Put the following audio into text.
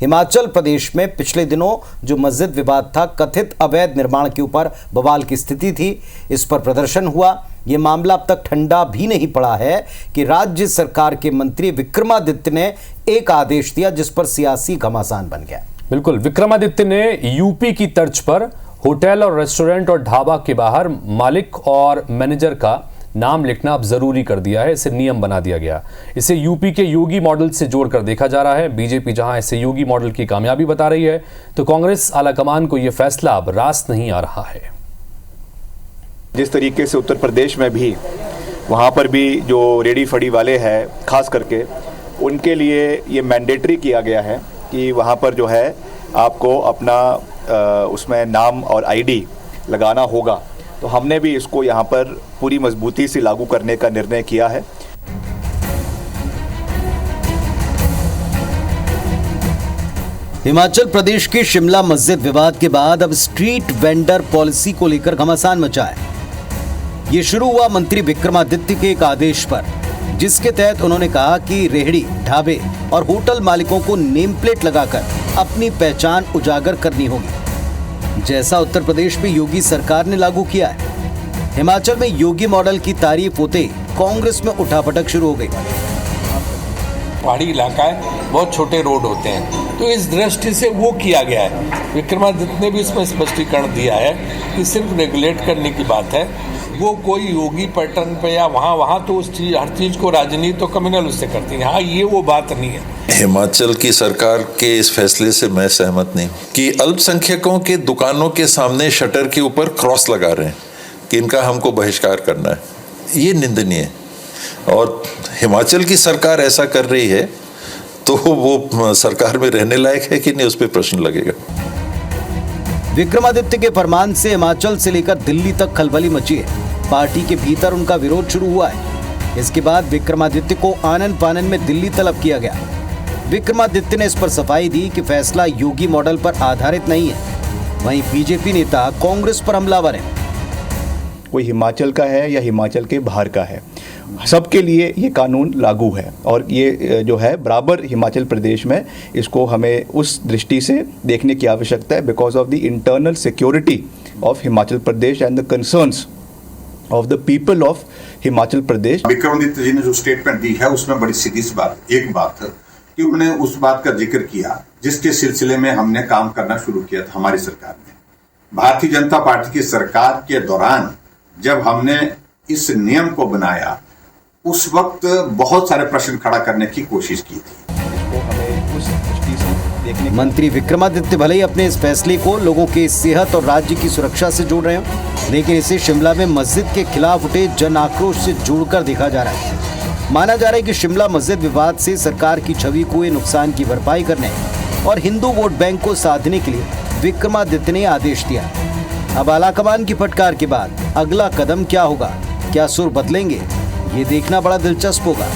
हिमाचल प्रदेश में पिछले दिनों जो मस्जिद विवाद था, कथित अवैध निर्माण के ऊपर बवाल की स्थिति थी, इस पर प्रदर्शन हुआ। ये मामला अब तक ठंडा भी नहीं पड़ा है कि राज्य सरकार के मंत्री विक्रमादित्य ने एक आदेश दिया जिस पर सियासी घमासान बन गया। बिल्कुल, विक्रमादित्य ने यूपी की तर्ज पर होटल और रेस्टोरेंट और ढाबा के बाहर मालिक और मैनेजर का नाम लिखना अब जरूरी कर दिया है। इसे नियम बना दिया गया। इसे यूपी के योगी मॉडल से जोड़कर देखा जा रहा है। बीजेपी जहां इसे योगी मॉडल की कामयाबी बता रही है, तो कांग्रेस आलाकमान को यह फैसला अब रास नहीं आ रहा है। जिस तरीके से उत्तर प्रदेश में भी वहां पर भी जो रेडी फड़ी वाले हैं, खास करके उनके लिए ये मैंडेटरी किया गया है कि वहां पर जो है आपको अपना उसमें नाम और आईडी लगाना होगा। तो हमने भी इसको यहाँ पर पूरी मजबूती से लागू करने का निर्णय किया है। हिमाचल प्रदेश के शिमला मस्जिद विवाद के बाद अब स्ट्रीट वेंडर पॉलिसी को लेकर घमासान मचा है। ये शुरू हुआ मंत्री विक्रमादित्य के एक आदेश पर, जिसके तहत उन्होंने कहा कि रेहड़ी, ढाबे और होटल मालिकों को नेम प्लेट लगाकर अपनी पहचान उजागर करनी होगी, जैसा उत्तर प्रदेश में योगी सरकार ने लागू किया है। हिमाचल में योगी मॉडल की तारीफ होते कांग्रेस में उठापटक शुरू हो गई। पहाड़ी इलाका है, बहुत छोटे रोड होते हैं, तो इस दृष्टि से वो किया गया है। विक्रमादित्य ने भी इसमें स्पष्टीकरण दिया है कि सिर्फ रेगुलेट करने की बात है, वो कोई योगी पैटर्न पे या वहाँ तो उस चीज, हर चीज को राजनीति तो कम्युनल उससे करती है। हाँ, ये वो बात नहीं है। हिमाचल की सरकार के इस फैसले से मैं सहमत नहीं कि अल्पसंख्यकों के दुकानों के सामने शटर के ऊपर क्रॉस लगा रहे हैं कि इनका हमको बहिष्कार करना है। ये निंदनीय है और हिमाचल की सरकार ऐसा कर रही है तो वो सरकार में रहने लायक है कि नहीं, उस पर प्रश्न लगेगा। विक्रमादित्य के फरमान से हिमाचल से लेकर दिल्ली तक खलबली मची है। पार्टी के भीतर उनका विरोध शुरू हुआ है। इसके बाद विक्रमादित्य को आनन फानन में दिल्ली तलब किया गया। विक्रमादित्य ने इस पर सफाई दी कि फैसला योगी मॉडल पर आधारित नहीं है। वहीं बीजेपी नेता कांग्रेस पर हमलावर है। कोई हिमाचल का है या हिमाचल के बाहर का है, सबके लिए ये कानून लागू है और ये जो है बराबर हिमाचल प्रदेश में, इसको हमें उस दृष्टि से देखने की आवश्यकता है because of the internal security of Himachal Pradesh and the concerns of the people of Himachal Pradesh. Vikramaditya ji ने जो स्टेटमेंट दी है उसमें बड़ी सीधी सी बात, एक बात है कि उन्होंने उस बात का जिक्र किया जिसके सिलसिले में हमने काम करना शुरू किया था हमारी सरकार ने। भारतीय जनता पार्टी की सरकार के दौरान जब हमने इस नियम को बनाया, उस वक्त बहुत सारे प्रश्न खड़ा करने की कोशिश की थी। इसको हमें उस दृष्टि से देखने। मंत्री विक्रमादित्य भले ही अपने इस फैसले को लोगों की सेहत और राज्य की सुरक्षा से जोड़ रहे हो, लेकिन इसे शिमला में मस्जिद के खिलाफ उठे जन आक्रोश से जोड़कर देखा जा रहा है। माना जा रहा है कि शिमला मस्जिद विवाद से सरकार की छवि को नुकसान की भरपाई करने और हिंदू वोट बैंक को साधने के लिए विक्रमादित्य ने आदेश दिया। अब आलाकमान की फटकार के बाद अगला कदम क्या होगा, क्या सुर बदलेंगे, ये देखना बड़ा दिलचस्प होगा।